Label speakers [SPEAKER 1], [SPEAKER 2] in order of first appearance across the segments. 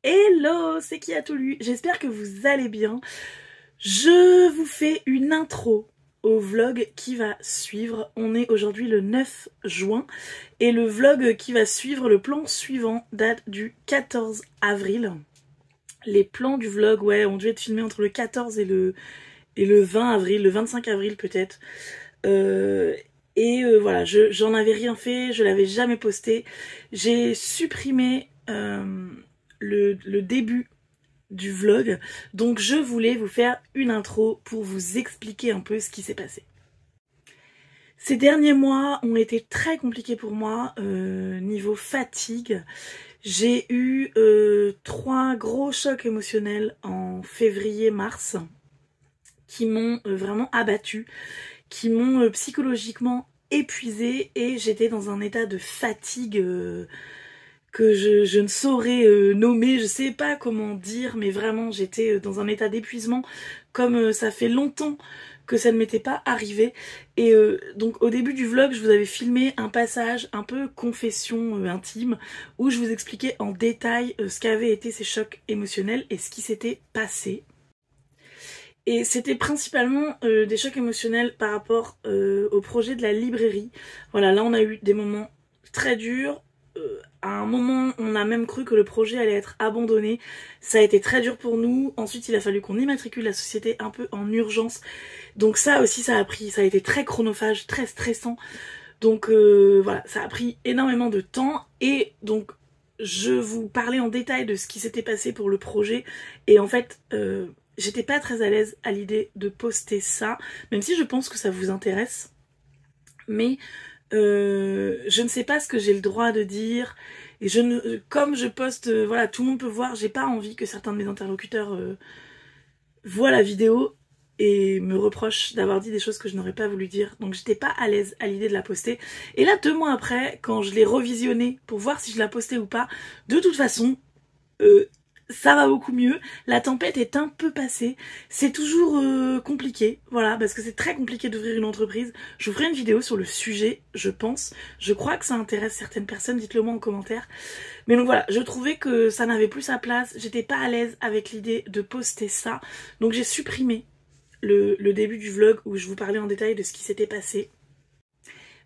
[SPEAKER 1] Hello, c'est qui a tout lu? J'espère que vous allez bien. Je vous fais une intro au vlog qui va suivre. On est aujourd'hui le 9 juin et le vlog qui va suivre, le plan suivant, date du 14 avril. Les plans du vlog, ouais, ont dû être filmés entre le 14 et le 20 avril, le 25 avril peut-être. Voilà, j'en avais rien fait, je l'avais jamais posté. J'ai supprimé le début du vlog, donc je voulais vous faire une intro pour vous expliquer un peu ce qui s'est passé. Ces derniers mois ont été très compliqués pour moi niveau fatigue. J'ai eu 3 gros chocs émotionnels en février-mars qui m'ont vraiment abattue, qui m'ont psychologiquement épuisée et j'étais dans un état de fatigue que je ne saurais nommer, je sais pas comment dire, mais vraiment j'étais dans un état d'épuisement comme ça fait longtemps que ça ne m'était pas arrivé. Et donc au début du vlog, je vous avais filmé un passage un peu confession intime où je vous expliquais en détail ce qu'avaient été ces chocs émotionnels et ce qui s'était passé. Et c'était principalement des chocs émotionnels par rapport au projet de la librairie. Voilà, là on a eu des moments très durs. À un moment, on a même cru que le projet allait être abandonné. Ça a été très dur pour nous. Ensuite, il a fallu qu'on immatricule la société un peu en urgence. Donc ça aussi, ça a été très chronophage, très stressant. Donc voilà, ça a pris énormément de temps. Et donc, je vous parlais en détail de ce qui s'était passé pour le projet. Et en fait, j'étais pas très à l'aise à l'idée de poster ça, même si je pense que ça vous intéresse. Mais je ne sais pas ce que j'ai le droit de dire. Et comme je poste, voilà, tout le monde peut voir, j'ai pas envie que certains de mes interlocuteurs voient la vidéo et me reprochent d'avoir dit des choses que je n'aurais pas voulu dire. Donc j'étais pas à l'aise à l'idée de la poster. Et là, 2 mois après, quand je l'ai revisionnée pour voir si je la postais ou pas, de toute façon, ça va beaucoup mieux, la tempête est un peu passée, c'est toujours compliqué, voilà, parce que c'est très compliqué d'ouvrir une entreprise. Je vous ferai une vidéo sur le sujet, je pense, je crois que ça intéresse certaines personnes, dites-le moi en commentaire. Mais donc voilà, je trouvais que ça n'avait plus sa place, j'étais pas à l'aise avec l'idée de poster ça, donc j'ai supprimé le début du vlog où je vous parlais en détail de ce qui s'était passé.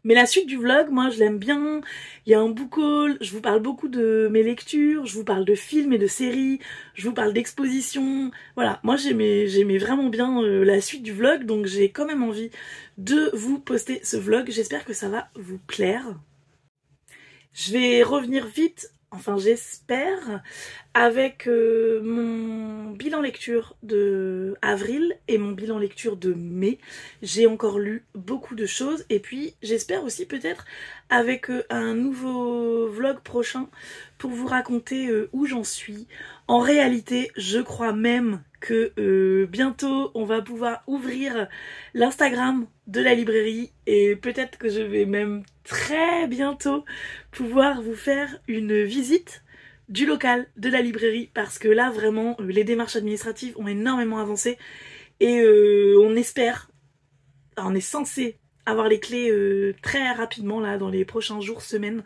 [SPEAKER 1] Mais la suite du vlog, moi je l'aime bien, il y a un book haul, je vous parle beaucoup de mes lectures, je vous parle de films et de séries, je vous parle d'expositions, voilà, moi j'aimais vraiment bien la suite du vlog, donc j'ai quand même envie de vous poster ce vlog, j'espère que ça va vous plaire. Je vais revenir vite, enfin j'espère, avec mon bilan lecture de avril et mon bilan lecture de mai. J'ai encore lu beaucoup de choses et puis j'espère aussi peut-être avec un nouveau vlog prochain pour vous raconter où j'en suis. En réalité, je crois même que bientôt on va pouvoir ouvrir l'Instagram de la librairie et peut-être que je vais même très bientôt pouvoir vous faire une visite du local de la librairie parce que là vraiment les démarches administratives ont énormément avancé et on espère, on est censé avoir les clés très rapidement là dans les prochains jours, semaines.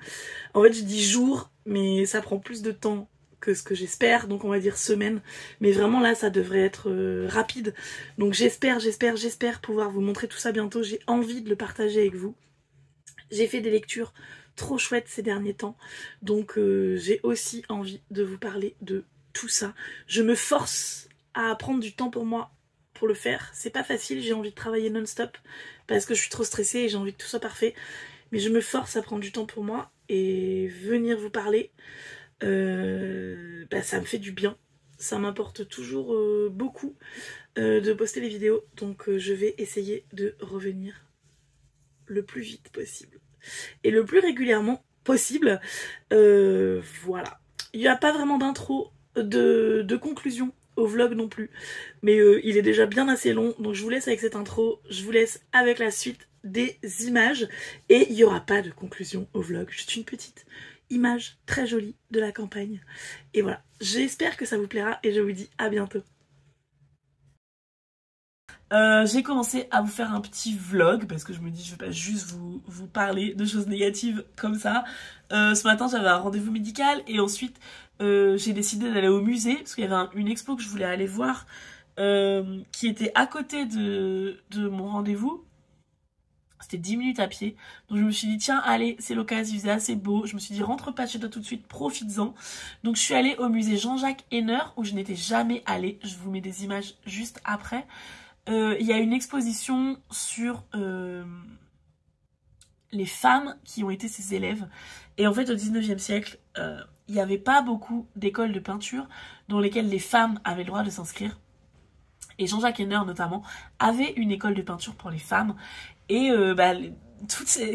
[SPEAKER 1] En fait je dis jours mais ça prend plus de temps que ce que j'espère, donc on va dire semaines, mais vraiment là ça devrait être rapide, donc j'espère pouvoir vous montrer tout ça bientôt. J'ai envie de le partager avec vous. J'ai fait des lectures trop chouettes ces derniers temps, donc j'ai aussi envie de vous parler de tout ça. Je me force à prendre du temps pour moi pour le faire, c'est pas facile, j'ai envie de travailler non-stop parce que je suis trop stressée et j'ai envie que tout soit parfait, mais je me force à prendre du temps pour moi et venir vous parler, ça me fait du bien, ça m'importe toujours beaucoup de poster les vidéos, donc je vais essayer de revenir le plus vite possible et le plus régulièrement possible. Voilà. Il n'y a pas vraiment d'intro, de conclusion au vlog non plus, mais il est déjà bien assez long, donc je vous laisse avec cette intro, je vous laisse avec la suite des images, et il n'y aura pas de conclusion au vlog, juste une petite image très jolie de la campagne. Et voilà, j'espère que ça vous plaira, et je vous dis à bientôt. J'ai commencé à vous faire un petit vlog parce que je me dis je vais pas juste vous parler de choses négatives comme ça. Ce matin j'avais un rendez-vous médical et ensuite j'ai décidé d'aller au musée parce qu'il y avait une expo que je voulais aller voir qui était à côté de mon rendez-vous. C'était 10 minutes à pied. Donc je me suis dit tiens allez c'est l'occasion, il faisait assez beau. Je me suis dit rentre pas chez toi tout de suite, profites-en. Donc je suis allée au musée Jean-Jacques Henner où je n'étais jamais allée. Je vous mets des images juste après. Il y a une exposition sur les femmes qui ont été ses élèves. Et en fait, au 19e siècle, il n'y avait pas beaucoup d'écoles de peinture dans lesquelles les femmes avaient le droit de s'inscrire. Et Jean-Jacques Henner, notamment, avait une école de peinture pour les femmes. Et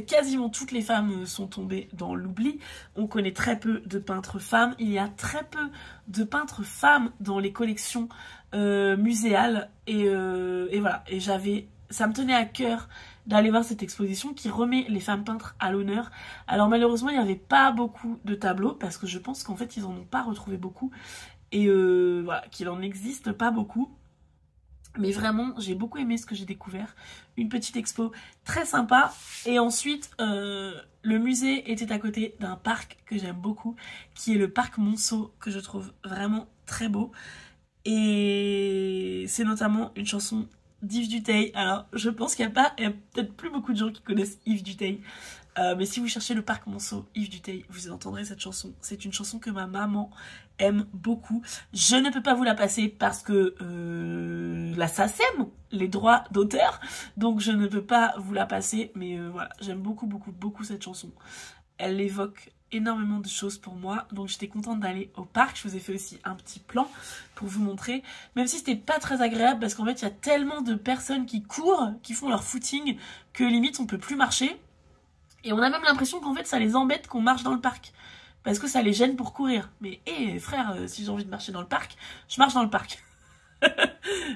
[SPEAKER 1] quasiment toutes les femmes sont tombées dans l'oubli. On connaît très peu de peintres femmes. Il y a très peu de peintres femmes dans les collections muséales. Et voilà. Et ça me tenait à cœur d'aller voir cette exposition qui remet les femmes peintres à l'honneur. Alors malheureusement, il n'y avait pas beaucoup de tableaux parce que je pense qu'en fait, ils n'en ont pas retrouvé beaucoup. Et voilà, qu'il en existe pas beaucoup. Mais vraiment, j'ai beaucoup aimé ce que j'ai découvert. Une petite expo très sympa. Et ensuite, le musée était à côté d'un parc que j'aime beaucoup, qui est le parc Monceau, que je trouve vraiment très beau. Et c'est notamment une chanson d'Yves Duteil. Alors, je pense qu'il y a peut-être plus beaucoup de gens qui connaissent Yves Duteil. Mais si vous cherchez le parc Monceau, Yves Duteil, vous entendrez cette chanson. C'est une chanson que ma maman aime beaucoup. Je ne peux pas vous la passer parce que la SACEM, les droits d'auteur, donc je ne peux pas vous la passer. Mais voilà, j'aime beaucoup, beaucoup, beaucoup cette chanson. Elle évoque énormément de choses pour moi, donc j'étais contente d'aller au parc. Je vous ai fait aussi un petit plan pour vous montrer, même si c'était pas très agréable parce qu'en fait il y a tellement de personnes qui courent, qui font leur footing, que limite on peut plus marcher. Et on a même l'impression qu'en fait ça les embête qu'on marche dans le parc. Parce que ça les gêne pour courir. Mais frère, si j'ai envie de marcher dans le parc, je marche dans le parc.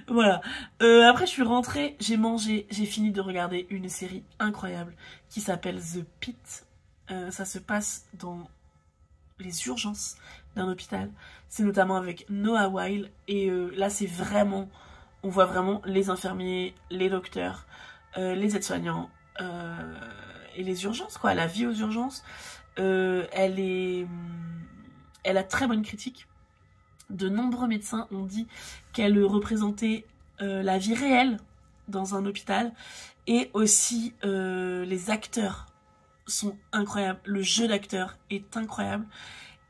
[SPEAKER 1] Voilà. Après je suis rentrée, j'ai mangé, j'ai fini de regarder une série incroyable qui s'appelle The Pit. Ça se passe dans les urgences d'un hôpital. C'est notamment avec Noah Wyle. Et là c'est vraiment, on voit vraiment les infirmiers, les docteurs, les aides-soignants, et les urgences, quoi, la vie aux urgences. Elle a très bonne critique. De nombreux médecins ont dit qu'elle représentait la vie réelle dans un hôpital. Et aussi, les acteurs sont incroyables. Le jeu d'acteur est incroyable.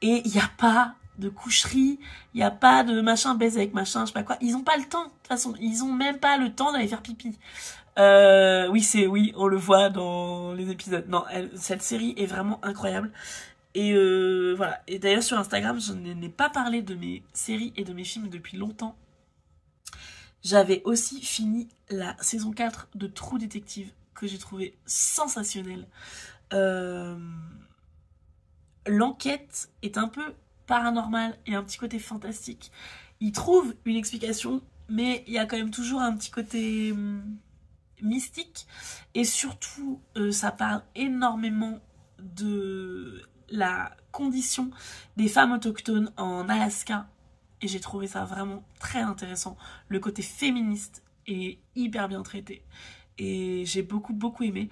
[SPEAKER 1] Et il n'y a pas de coucherie, il n'y a pas de machin baise avec machin, je sais pas quoi. Ils n'ont pas le temps, de toute façon. Ils n'ont même pas le temps d'aller faire pipi. Oui, on le voit dans les épisodes. Non, cette série est vraiment incroyable. Et voilà. Et d'ailleurs sur Instagram, je n'ai pas parlé de mes séries et de mes films depuis longtemps. J'avais aussi fini la saison 4 de True Detective, que j'ai trouvé sensationnelle. L'enquête est un peu paranormale et un petit côté fantastique. Il trouve une explication, mais il y a quand même toujours un petit côté mystique. Et surtout, ça parle énormément de la condition des femmes autochtones en Alaska. Et j'ai trouvé ça vraiment très intéressant. Le côté féministe est hyper bien traité. Et j'ai beaucoup, beaucoup aimé.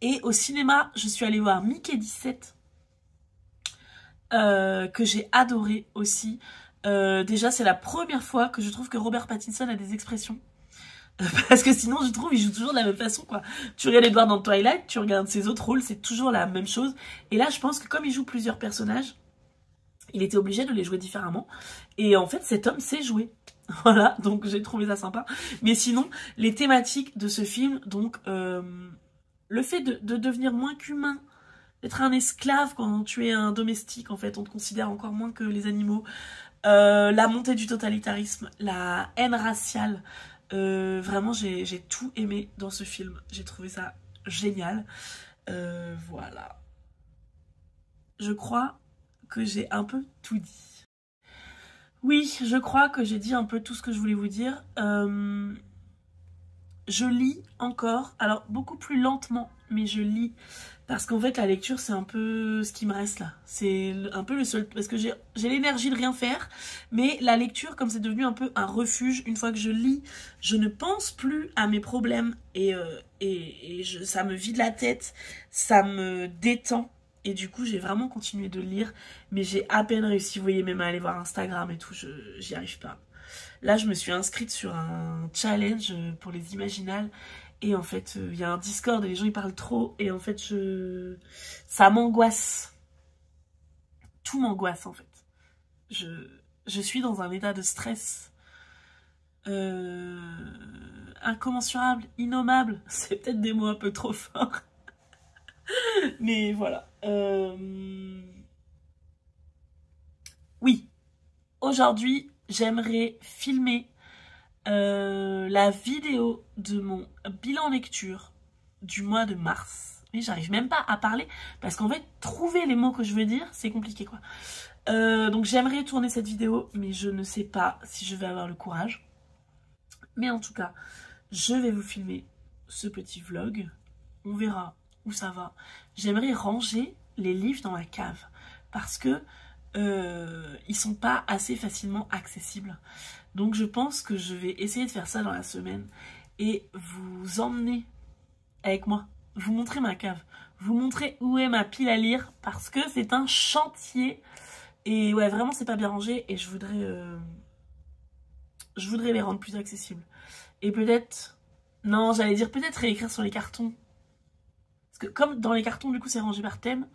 [SPEAKER 1] Et au cinéma, je suis allée voir Mickey 17. Que j'ai adoré aussi. Déjà, c'est la première fois que je trouve que Robert Pattinson a des expressions. Parce que sinon, je trouve, il joue toujours de la même façon, quoi. Tu regardes Edward dans Twilight, tu regardes ses autres rôles, c'est toujours la même chose. Et là, je pense que comme il joue plusieurs personnages, il était obligé de les jouer différemment. Et en fait, cet homme sait jouer. Voilà, donc j'ai trouvé ça sympa. Mais sinon, les thématiques de ce film, donc, le fait de devenir moins qu'humain, d'être un esclave quand tu es un domestique, en fait, on te considère encore moins que les animaux. La montée du totalitarisme, la haine raciale. Vraiment, j'ai tout aimé dans ce film. J'ai trouvé ça génial. Voilà. Je crois que j'ai un peu tout dit. Oui, je crois que j'ai dit un peu tout ce que je voulais vous dire. je lis encore, alors beaucoup plus lentement, mais je lis. Parce qu'en fait, la lecture, c'est un peu ce qui me reste là. C'est un peu le seul... Parce que j'ai l'énergie de rien faire, mais la lecture, comme c'est devenu un peu un refuge, une fois que je lis, je ne pense plus à mes problèmes ça me vide la tête, ça me détend. Et du coup, j'ai vraiment continué de lire, mais j'ai à peine réussi, vous voyez, même à aller voir Instagram et tout, j'y arrive pas. Là, je me suis inscrite sur un challenge pour les imaginales. Et en fait, il y a un Discord et les gens ils parlent trop. Et en fait, ça m'angoisse. Tout m'angoisse en fait. Je suis dans un état de stress incommensurable, innommable. C'est peut-être des mots un peu trop forts. Mais voilà. Oui. Aujourd'hui, j'aimerais filmer la vidéo de mon bilan lecture du mois de mars. Mais j'arrive même pas à parler parce qu'en fait, trouver les mots que je veux dire, c'est compliqué quoi. Donc j'aimerais tourner cette vidéo, mais je ne sais pas si je vais avoir le courage. Mais en tout cas, je vais vous filmer ce petit vlog. On verra où ça va. J'aimerais ranger les livres dans ma cave parce que ils sont pas assez facilement accessibles. Donc je pense que je vais essayer de faire ça dans la semaine et vous emmener avec moi, vous montrer ma cave, vous montrer où est ma pile à lire parce que c'est un chantier et ouais vraiment c'est pas bien rangé et je voudrais les rendre plus accessibles. Et peut-être, non j'allais dire peut-être réécrire sur les cartons parce que comme dans les cartons du coup c'est rangé par thème,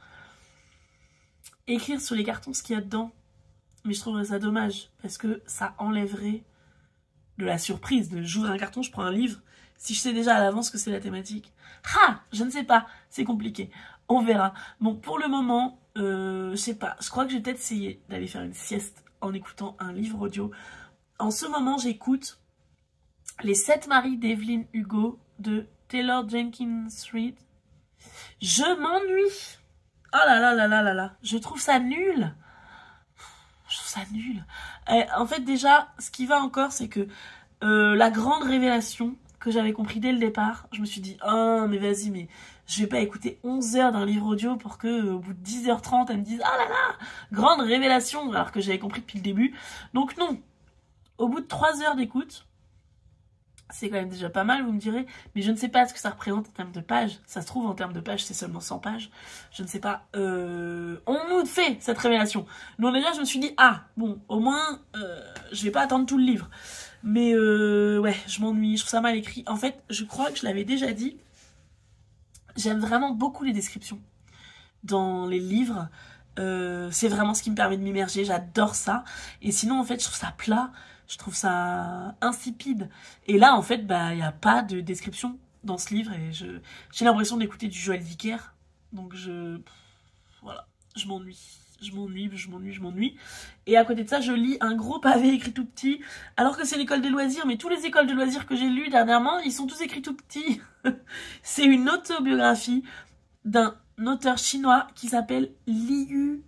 [SPEAKER 1] écrire sur les cartons ce qu'il y a dedans. Mais je trouverais ça dommage, parce que ça enlèverait de la surprise. J'ouvre un carton, je prends un livre. Si je sais déjà à l'avance que c'est la thématique. Ah, je ne sais pas, c'est compliqué. On verra. Bon, pour le moment, je sais pas. Je crois que je vais peut-être essayer d'aller faire une sieste en écoutant un livre audio. En ce moment, j'écoute Les 7 maris d'Evelyn Hugo de Taylor Jenkins Reid. Je m'ennuie. Oh là là là là là là. Je trouve ça nul. Je trouve ça nul. En fait, déjà, ce qui va encore, c'est que la grande révélation que j'avais compris dès le départ, je me suis dit, oh, mais vas-y, mais je vais pas écouter 11 heures d'un livre audio pour que, au bout de 10h30, elle me dise, ah là là, grande révélation, alors que j'avais compris depuis le début. Donc non, au bout de 3 heures d'écoute, c'est quand même déjà pas mal, vous me direz, mais je ne sais pas ce que ça représente en termes de pages. Ça se trouve, en termes de pages, c'est seulement 100 pages. Je ne sais pas. On nous fait cette révélation. Donc déjà, je me suis dit, ah, bon, au moins, je vais pas attendre tout le livre. Mais ouais, je m'ennuie, je trouve ça mal écrit. En fait, je crois que je l'avais déjà dit, j'aime vraiment beaucoup les descriptions dans les livres. C'est vraiment ce qui me permet de m'immerger, j'adore ça. Et sinon, en fait, je trouve ça plat. Je trouve ça insipide. Et là, en fait, bah, il n'y a pas de description dans ce livre. Et j'ai l'impression d'écouter du Joël Dicker. Donc, voilà, je m'ennuie. Je m'ennuie. Et à côté de ça, je lis un gros pavé écrit tout petit. Alors que c'est l'école des loisirs. Mais tous les écoles de loisirs que j'ai lues dernièrement, ils sont tous écrits tout petits. C'est une autobiographie d'un auteur chinois qui s'appelle Liu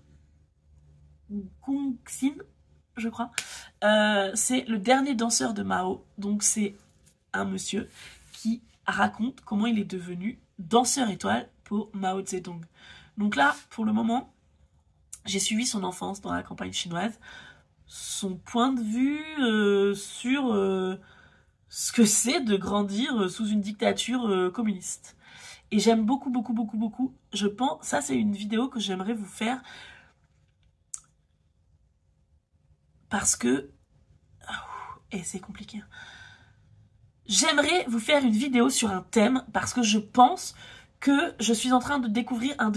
[SPEAKER 1] Gongxin, je crois. C'est le dernier danseur de Mao. Donc c'est un monsieur qui raconte comment il est devenu danseur étoile pour Mao Zedong. Donc là, pour le moment, j'ai suivi son enfance dans la campagne chinoise, son point de vue sur ce que c'est de grandir sous une dictature communiste. Et j'aime beaucoup. Je pense, ça c'est une vidéo que j'aimerais vous faire parce que... Et c'est compliqué. J'aimerais vous faire une vidéo sur un thème parce que je pense que je suis en train de découvrir une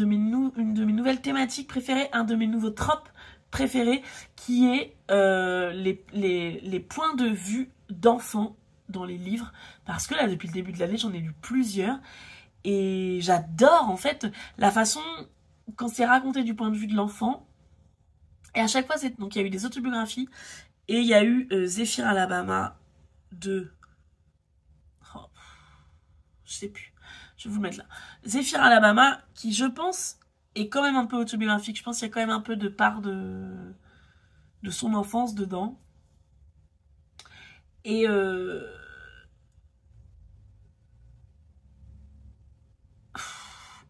[SPEAKER 1] de mes nouvelles thématiques préférées, un de mes nouveaux tropes préférés, qui est les points de vue d'enfants dans les livres. Parce que là, depuis le début de l'année, j'en ai lu plusieurs. Et j'adore en fait la façon quand c'est raconté du point de vue de l'enfant. Et à chaque fois, donc il y a eu des autobiographies et il y a eu Zephyr Alabama de... Oh, je sais plus, je vais vous le mettre là. Zephyr Alabama qui, je pense, est quand même un peu autobiographique. Je pense qu'il y a quand même un peu de part de son enfance dedans. Et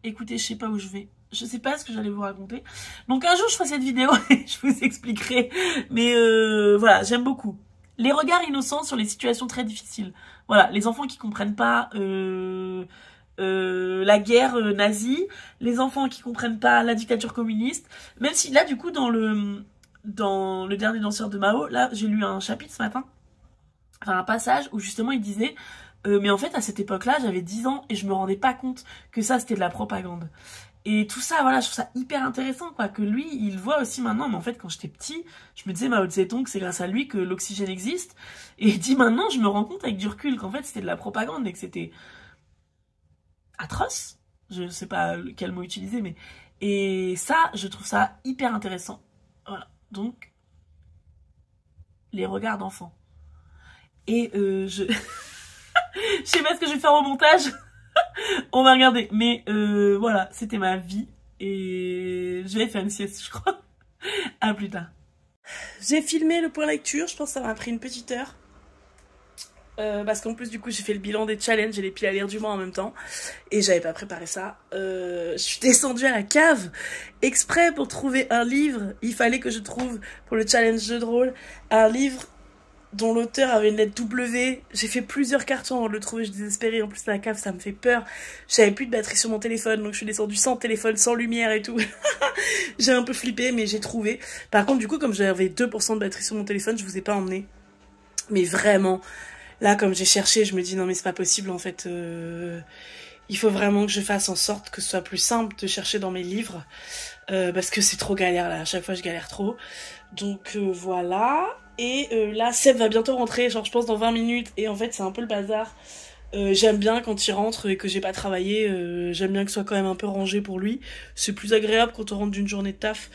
[SPEAKER 1] écoutez, je sais pas où je vais. Je sais pas ce que j'allais vous raconter. Donc un jour je ferai cette vidéo et je vous expliquerai. Mais voilà, j'aime beaucoup. Les regards innocents sur les situations très difficiles. Voilà, les enfants qui comprennent pas la guerre nazie, les enfants qui comprennent pas la dictature communiste. Même si là, du coup, dans le dernier danseur de Mao, là, j'ai lu un chapitre ce matin, enfin un passage où justement il disait mais en fait à cette époque-là, j'avais 10 ans et je me rendais pas compte que ça c'était de la propagande. Et tout ça, voilà, je trouve ça hyper intéressant, quoi, que lui, il voit aussi maintenant, mais en fait, quand j'étais petit, je me disais, Mao Tse-tung, c'est grâce à lui que l'oxygène existe, et il dit maintenant, je me rends compte avec du recul qu'en fait, c'était de la propagande et que c'était atroce, je sais pas quel mot utiliser, mais... Et ça, je trouve ça hyper intéressant. Voilà, donc, les regards d'enfants. Et je... je sais pas ce que je vais faire au montage. On va regarder. Mais voilà, c'était ma vie. Et je vais faire une sieste, je crois. À plus tard. J'ai filmé le point lecture. Je pense que ça m'a pris une petite heure. Parce qu'en plus du coup j'ai fait le bilan des challenges et les pieds à lire du mois en même temps. Et j'avais pas préparé ça. Je suis descendue à la cave exprès pour trouver un livre. Il fallait que je trouve pour le challenge jeu de rôle un livre dont l'auteur avait une lettre W. J'ai fait plusieurs cartons avant de le trouver, je suis désespérée. En plus, la cave, ça me fait peur. J'avais plus de batterie sur mon téléphone, donc je suis descendue sans téléphone, sans lumière et tout. J'ai un peu flippé, mais j'ai trouvé. Par contre, du coup, comme j'avais 2% de batterie sur mon téléphone, je vous ai pas emmené. Mais vraiment, là, comme j'ai cherché, je me dis non, mais c'est pas possible, en fait. Il faut vraiment que je fasse en sorte que ce soit plus simple de chercher dans mes livres. Parce que c'est trop galère, là. À chaque fois, je galère trop. Donc, voilà. Et là, Seb va bientôt rentrer, genre je pense dans 20 minutes. Et en fait, c'est un peu le bazar. J'aime bien quand il rentre et que j'ai pas travaillé. J'aime bien que ce soit quand même un peu rangé pour lui. C'est plus agréable quand on rentre d'une journée de taf.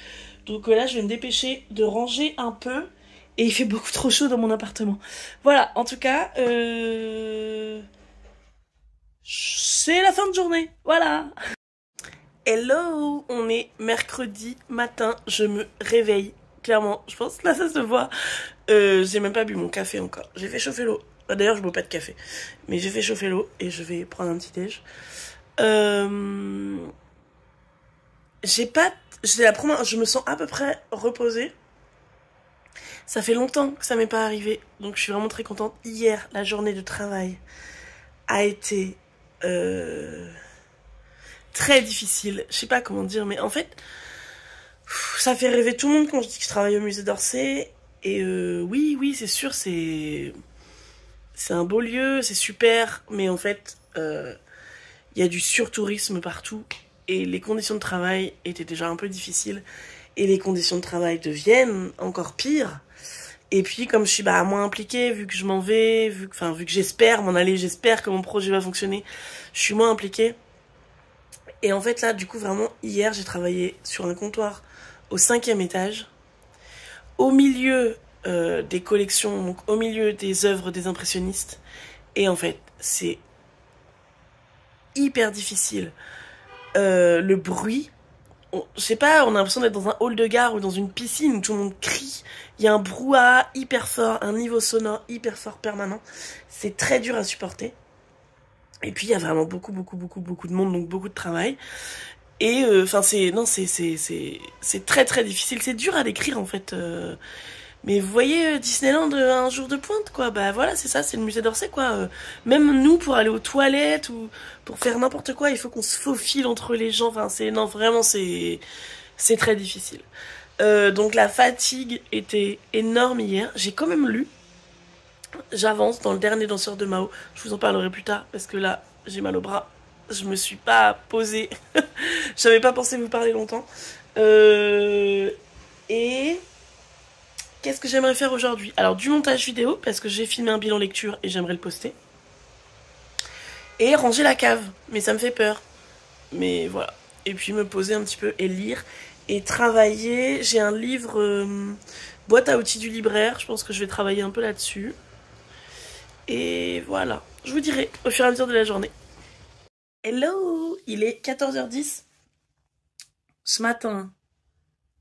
[SPEAKER 1] Donc là, je vais me dépêcher de ranger un peu. Et il fait beaucoup trop chaud dans mon appartement. Voilà, en tout cas, c'est la fin de journée. Voilà. Hello, on est mercredi matin. Je me réveille. Clairement, je pense que là ça se voit. J'ai même pas bu mon café encore. J'ai fait chauffer l'eau. D'ailleurs, je bois pas de café, mais j'ai fait chauffer l'eau et je vais prendre un petit déj. C'est la première. Je me sens à peu près reposée. Ça fait longtemps que ça m'est pas arrivé, donc je suis vraiment très contente. Hier, la journée de travail a été très difficile. Je sais pas comment dire, mais en fait. Ça fait rêver tout le monde quand je dis que je travaille au musée d'Orsay. Et oui, c'est sûr, c'est un beau lieu, c'est super. Mais en fait, y a du surtourisme partout. Et les conditions de travail étaient déjà un peu difficiles. Et les conditions de travail deviennent encore pires. Et puis, comme je suis moins impliquée, vu que je m'en vais, vu que j'espère m'en aller, j'espère que mon projet va fonctionner, je suis moins impliquée. Et en fait, là, du coup, vraiment, hier, j'ai travaillé sur un comptoir au 5e étage, au milieu des collections, donc au milieu des œuvres des impressionnistes. Et en fait, c'est hyper difficile. Le bruit, je sais pas, on a l'impression d'être dans un hall de gare ou dans une piscine où tout le monde crie. Il y a un brouhaha hyper fort, un niveau sonore hyper fort permanent. C'est très dur à supporter. Et puis il y a vraiment beaucoup de monde, donc beaucoup de travail. Et c'est très très difficile, c'est dur à décrire en fait. Mais vous voyez Disneyland un jour de pointe quoi, bah voilà c'est ça, c'est le musée d'Orsay quoi. Même nous pour aller aux toilettes ou pour faire n'importe quoi, il faut qu'on se faufile entre les gens. Enfin c'est très difficile. Donc la fatigue était énorme hier. J'ai quand même lu. J'avance dans le dernier danseur de Mao. Je vous en parlerai plus tard parce que là j'ai mal au bras. Je me suis pas posée. J'avais pas pensé vous parler longtemps. Et qu'est-ce que j'aimerais faire aujourd'hui? Alors du montage vidéo parce que j'ai filmé un bilan lecture et j'aimerais le poster. Et ranger la cave, mais ça me fait peur. Mais voilà. Et puis me poser un petit peu et lire et travailler. J'ai un livre boîte à outils du libraire. Je pense que je vais travailler un peu là-dessus. Et voilà. Je vous dirai au fur et à mesure de la journée. Hello, il est 14h10. Ce matin,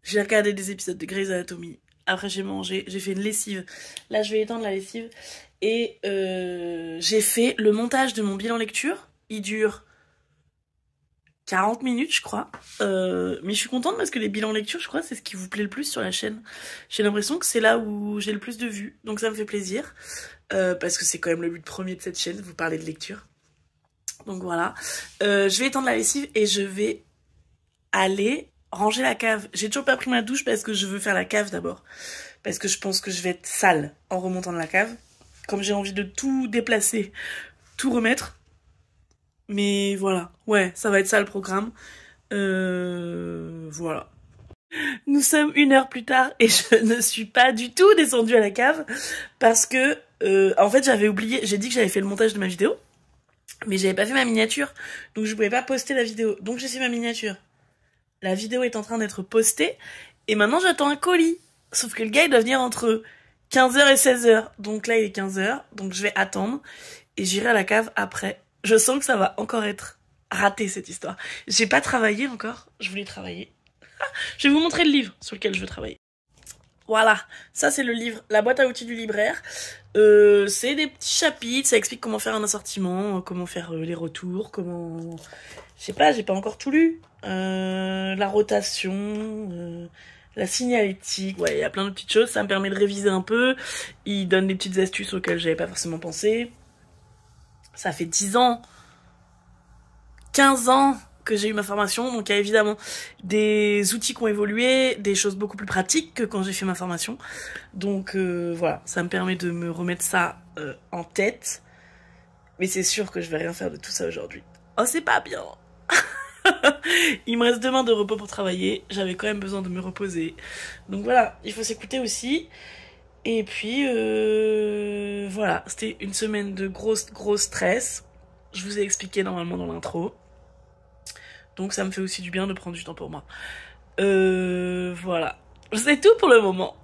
[SPEAKER 1] j'ai regardé des épisodes de Grey's Anatomy. Après, j'ai mangé, j'ai fait une lessive. Là, je vais étendre la lessive. Et j'ai fait le montage de mon bilan lecture. Il dure 40 minutes, je crois. Mais je suis contente parce que les bilans lecture, je crois, c'est ce qui vous plaît le plus sur la chaîne. J'ai l'impression que c'est là où j'ai le plus de vues, donc ça me fait plaisir. Parce que c'est quand même le but premier de cette chaîne, vous parler de lecture. Donc voilà. Je vais étendre la lessive et je vais aller ranger la cave. J'ai toujours pas pris ma douche parce que je veux faire la cave d'abord. Parce que je pense que je vais être sale en remontant de la cave. Comme j'ai envie de tout déplacer, tout remettre. Mais voilà, ouais, ça va être ça le programme. Voilà. Nous sommes 1 heure plus tard et je ne suis pas du tout descendue à la cave parce que, en fait, j'avais oublié, j'ai dit que j'avais fait le montage de ma vidéo, mais j'avais pas fait ma miniature, donc je pouvais pas poster la vidéo. Donc j'ai fait ma miniature. La vidéo est en train d'être postée et maintenant j'attends un colis. Sauf que le gars il doit venir entre 15h et 16h. Donc là il est 15h, donc je vais attendre et j'irai à la cave après. Je sens que ça va encore être raté cette histoire. J'ai pas travaillé encore, je voulais travailler. Je vais vous montrer le livre sur lequel je veux travailler. Voilà, ça c'est le livre, la boîte à outils du libraire. C'est des petits chapitres, ça explique comment faire un assortiment, comment faire les retours, comment... Je sais pas, j'ai pas encore tout lu. La rotation, la signalétique, ouais, il y a plein de petites choses, ça me permet de réviser un peu. Il donne des petites astuces auxquelles j'avais pas forcément pensé. Ça fait 10 ans, 15 ans que j'ai eu ma formation, donc il y a évidemment des outils qui ont évolué, des choses beaucoup plus pratiques que quand j'ai fait ma formation. Donc voilà, ça me permet de me remettre ça en tête. Mais c'est sûr que je vais rien faire de tout ça aujourd'hui. Oh, c'est pas bien. Il me reste demain de repos pour travailler, j'avais quand même besoin de me reposer. Donc voilà, il faut s'écouter aussi. Et puis voilà, c'était une semaine de gros stress. Je vous ai expliqué normalement dans l'intro. Donc ça me fait aussi du bien de prendre du temps pour moi. Voilà. C'est tout pour le moment.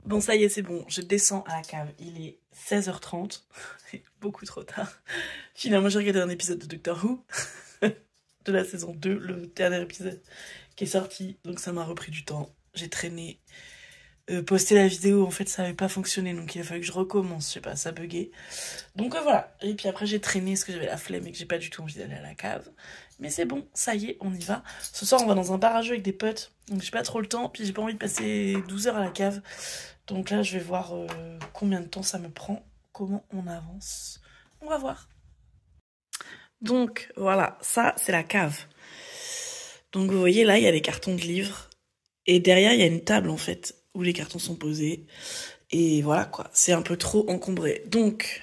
[SPEAKER 1] Bon, ça y est, c'est bon. Je descends à la cave. Il est 16h30. C'est beaucoup trop tard. Finalement, j'ai regardé un épisode de Doctor Who. De la saison 2, le dernier épisode qui est sorti. Donc ça m'a repris du temps. J'ai traîné. Poster la vidéo, en fait, ça avait pas fonctionné. Donc il a fallu que je recommence. Je sais pas, ça buguait. Donc voilà. Et puis après, j'ai traîné parce que j'avais la flemme et que j'ai pas du tout envie d'aller à la cave. Mais c'est bon, ça y est, on y va. Ce soir, on va dans un bar à jeux avec des potes. Donc j'ai pas trop le temps. Puis j'ai pas envie de passer 12 heures à la cave. Donc là, je vais voir combien de temps ça me prend. Comment on avance. On va voir. Donc voilà, ça c'est la cave. Donc vous voyez là, il y a des cartons de livres. Et derrière, il y a une table en fait, où les cartons sont posés. Et voilà quoi, c'est un peu trop encombré. Donc,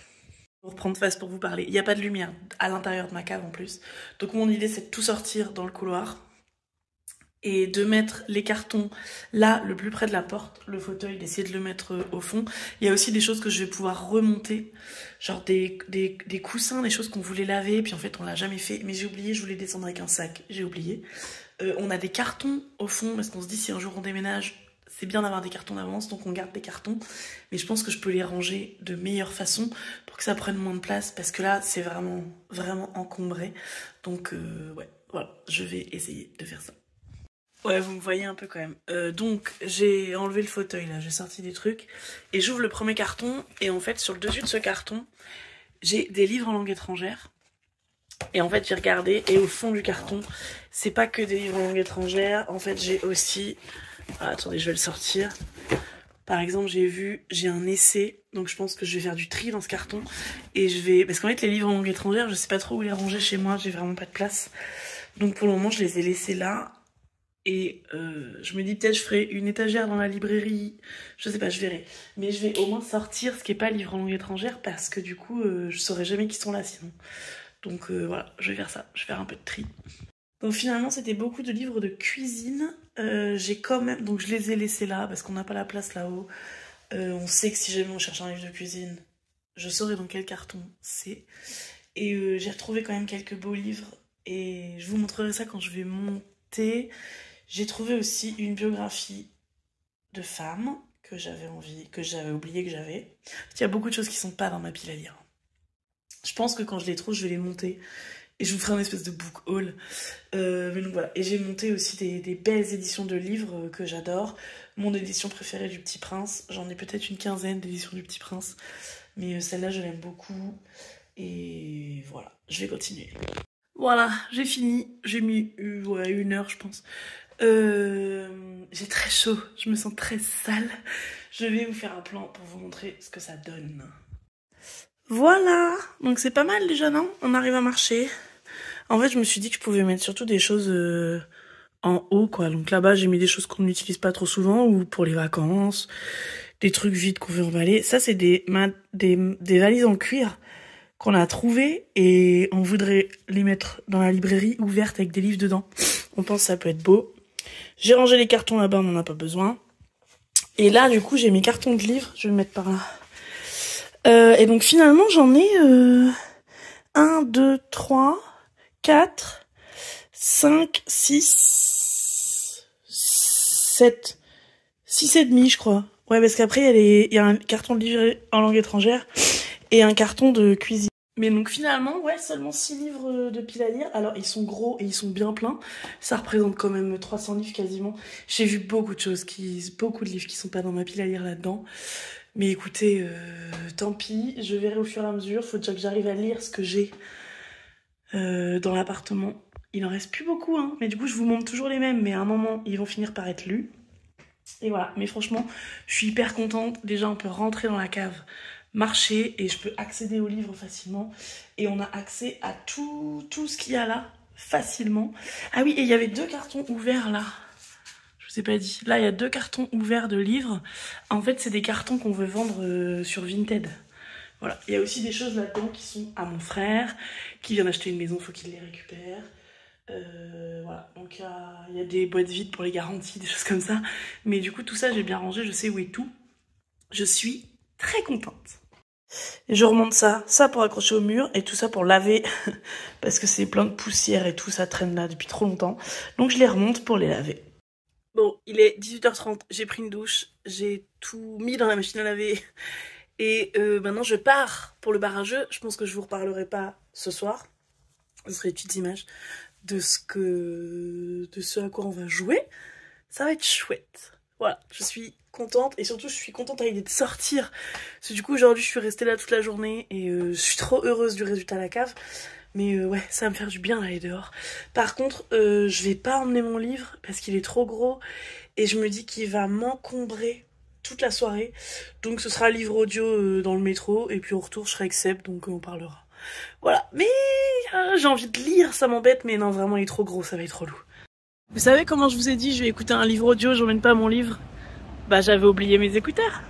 [SPEAKER 1] pour reprendre face pour vous parler, il n'y a pas de lumière à l'intérieur de ma cave en plus. Donc mon idée c'est de tout sortir dans le couloir. Et de mettre les cartons là, le plus près de la porte, le fauteuil, d'essayer de le mettre au fond. Il y a aussi des choses que je vais pouvoir remonter, genre des coussins, des choses qu'on voulait laver, puis en fait on l'a jamais fait, mais j'ai oublié, je voulais descendre avec un sac, j'ai oublié. On a des cartons au fond, parce qu'on se dit si un jour on déménage, c'est bien d'avoir des cartons d'avance, donc on garde des cartons, mais je pense que je peux les ranger de meilleure façon pour que ça prenne moins de place, parce que là c'est vraiment, vraiment encombré. Donc ouais, voilà, je vais essayer de faire ça. Ouais, vous me voyez un peu quand même. Donc, j'ai enlevé le fauteuil, là, j'ai sorti des trucs. Et j'ouvre le premier carton, et en fait, sur le dessus de ce carton, j'ai des livres en langue étrangère. Et en fait, j'ai regardé, et au fond du carton, c'est pas que des livres en langue étrangère. En fait, j'ai aussi... Ah, attendez, je vais le sortir. Par exemple, j'ai un essai, donc je pense que je vais faire du tri dans ce carton. Et je vais... Parce qu'en fait, les livres en langue étrangère, je sais pas trop où les ranger chez moi, j'ai vraiment pas de place. Donc pour le moment, je les ai laissés là. Et je me dis peut-être je ferai une étagère dans la librairie, je sais pas, je verrai. Mais je vais au moins sortir ce qui est pas livre en langue étrangère parce que du coup je saurais jamais qui sont là sinon. Donc voilà, je vais faire ça, je vais faire un peu de tri. Donc finalement c'était beaucoup de livres de cuisine. J'ai quand même, donc je les ai laissés là parce qu'on n'a pas la place là-haut. On sait que si jamais on cherche un livre de cuisine, je saurai dans quel carton c'est. Et j'ai retrouvé quand même quelques beaux livres et je vous montrerai ça quand je vais monter. J'ai trouvé aussi une biographie de femme que j'avais oublié que j'avais. Il y a beaucoup de choses qui sont pas dans ma pile à lire. Je pense que quand je les trouve, je vais les monter et je vous ferai une espèce de book haul. Mais donc voilà. Et j'ai monté aussi des belles éditions de livres que j'adore. Mon édition préférée du Petit Prince. J'en ai peut-être une quinzaine d'éditions du Petit Prince. Mais celle-là, je l'aime beaucoup. Et voilà, je vais continuer. Voilà, j'ai fini. J'ai mis ouais, 1 heure, je pense. J'ai très chaud, je me sens très sale. Je vais vous faire un plan pour vous montrer ce que ça donne. Voilà, donc c'est pas mal déjà, non? On arrive à marcher. En fait, je me suis dit que je pouvais mettre surtout des choses en haut, quoi. Donc là-bas, j'ai mis des choses qu'on n'utilise pas trop souvent ou pour les vacances, des trucs vides qu'on veut emballer. Ça, c'est des valises en cuir qu'on a trouvées et on voudrait les mettre dans la librairie ouverte avec des livres dedans. On pense que ça peut être beau. J'ai rangé les cartons là-bas, on n'en a pas besoin. Et là, du coup, j'ai mes cartons de livres. Je vais le mettre par là. Et donc, finalement, j'en ai 1, 2, 3, 4, 5, 6, 7, 6 et demi, je crois. Ouais, parce qu'après, il y a un carton de livres en langue étrangère et un carton de cuisine. Mais donc finalement, ouais, seulement 6 livres de pile à lire. Alors, ils sont gros et ils sont bien pleins. Ça représente quand même 300 livres quasiment. J'ai vu beaucoup de choses, beaucoup de livres qui sont pas dans ma pile à lire là-dedans. Mais écoutez, tant pis, je verrai au fur et à mesure. Faut déjà que j'arrive à lire ce que j'ai dans l'appartement. Il en reste plus beaucoup, hein. Mais du coup, je vous montre toujours les mêmes. Mais à un moment, ils vont finir par être lus. Et voilà. Mais franchement, je suis hyper contente. Déjà, on peut rentrer dans la cave, marcher et je peux accéder aux livres facilement. Et on a accès à tout ce qu'il y a là facilement. Ah oui, et il y avait 2 cartons ouverts là. Je vous ai pas dit. Là, il y a 2 cartons ouverts de livres. En fait, c'est des cartons qu'on veut vendre sur Vinted. Voilà. Il y a aussi des choses là-dedans qui sont à mon frère, qui vient d'acheter une maison, faut qu'il les récupère. Voilà. Donc, il y a des boîtes vides pour les garanties, des choses comme ça. Mais du coup, tout ça, j'ai bien rangé. Je sais où est tout. Je suis très contente. Et je remonte ça pour accrocher au mur et tout ça pour laver parce que c'est plein de poussière et tout, ça traîne là depuis trop longtemps. Donc je les remonte pour les laver. Bon, il est 18h30, j'ai pris une douche, j'ai tout mis dans la machine à laver et maintenant je pars pour le barrageux. Je pense que je vous reparlerai pas ce soir, ce serait des petites images de ce à quoi on va jouer. Ça va être chouette. Voilà, je suis contente et surtout je suis contente à l'idée de sortir. Parce que du coup aujourd'hui je suis restée là toute la journée et je suis trop heureuse du résultat à la cave. Mais ouais, ça va me faire du bien d'aller dehors. Par contre, je vais pas emmener mon livre parce qu'il est trop gros et je me dis qu'il va m'encombrer toute la soirée. Donc ce sera livre audio dans le métro et puis au retour je serai avec Seb, donc on parlera. Voilà, mais j'ai envie de lire, ça m'embête, mais non vraiment il est trop gros, ça va être trop lourd. Vous savez comment je vous ai dit je vais écouter un livre audio, j'emmène pas mon livre? Bah j'avais oublié mes écouteurs.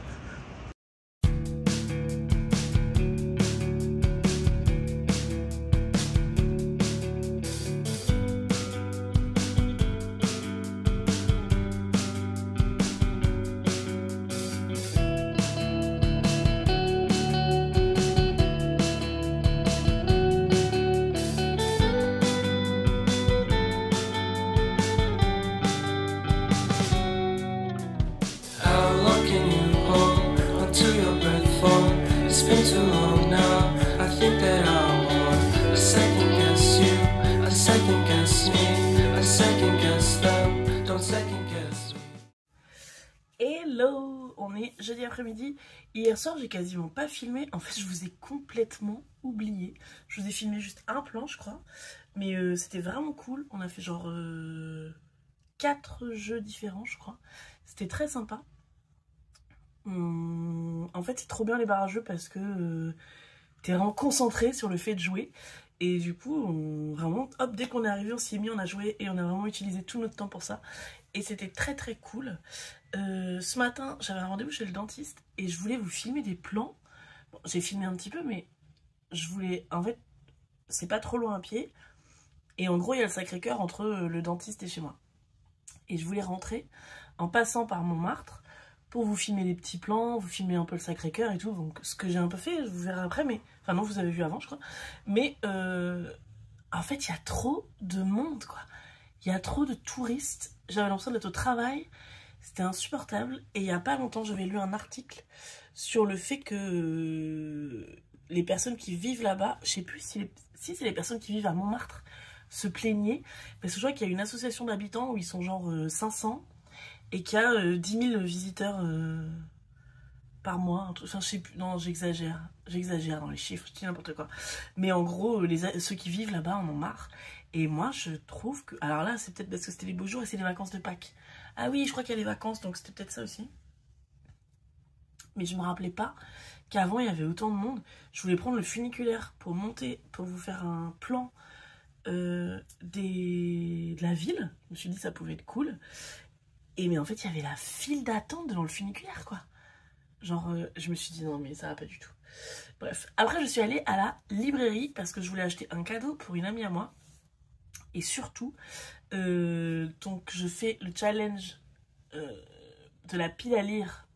[SPEAKER 1] Hello, on est jeudi après-midi. Hier soir, j'ai quasiment pas filmé. En fait, je vous ai complètement oublié. Je vous ai filmé juste un plan, je crois. Mais c'était vraiment cool. On a fait genre 4 jeux différents, je crois. C'était très sympa. En fait, c'est trop bien les barrages parce que t'es vraiment concentré sur le fait de jouer. Et du coup, vraiment, hop, dès qu'on est arrivé, on s'y est mis, on a joué et on a vraiment utilisé tout notre temps pour ça. Et c'était très très cool. Ce matin, j'avais un rendez-vous chez le dentiste et je voulais vous filmer des plans. Bon, j'ai filmé un petit peu, mais je voulais... En fait, c'est pas trop loin à pied. Et en gros, il y a le Sacré-Cœur entre le dentiste et chez moi. Et je voulais rentrer en passant par Montmartre pour vous filmer des petits plans, vous filmer un peu le Sacré-Cœur et tout. Donc ce que j'ai un peu fait, vous verrez après, mais... Enfin non, vous avez vu avant, je crois. Mais en fait, il y a trop de monde, quoi. Il y a trop de touristes. J'avais l'impression d'être au travail. C'était insupportable. Et il n'y a pas longtemps, j'avais lu un article sur le fait que les personnes qui vivent là-bas, je sais plus si c'est les personnes qui vivent à Montmartre, se plaignaient. Parce que je vois qu'il y a une association d'habitants où ils sont genre 500 et qu'il y a 10 000 visiteurs par mois, enfin je sais plus, non j'exagère dans les chiffres, je dis n'importe quoi. Mais en gros, ceux qui vivent là-bas en ont marre. Et moi je trouve que, alors là c'est peut-être parce que c'était les beaux jours et c'est les vacances de Pâques. Ah oui, je crois qu'il y a les vacances, donc c'était peut-être ça aussi. Mais je me rappelais pas qu'avant il y avait autant de monde. Je voulais prendre le funiculaire pour monter, pour vous faire un plan de la ville. Je me suis dit ça pouvait être cool. Et mais en fait il y avait la file d'attente devant le funiculaire quoi. Genre je me suis dit non mais ça va pas du tout. Bref, après je suis allée à la librairie parce que je voulais acheter un cadeau pour une amie à moi. Et surtout, donc je fais le challenge de la pile à lire.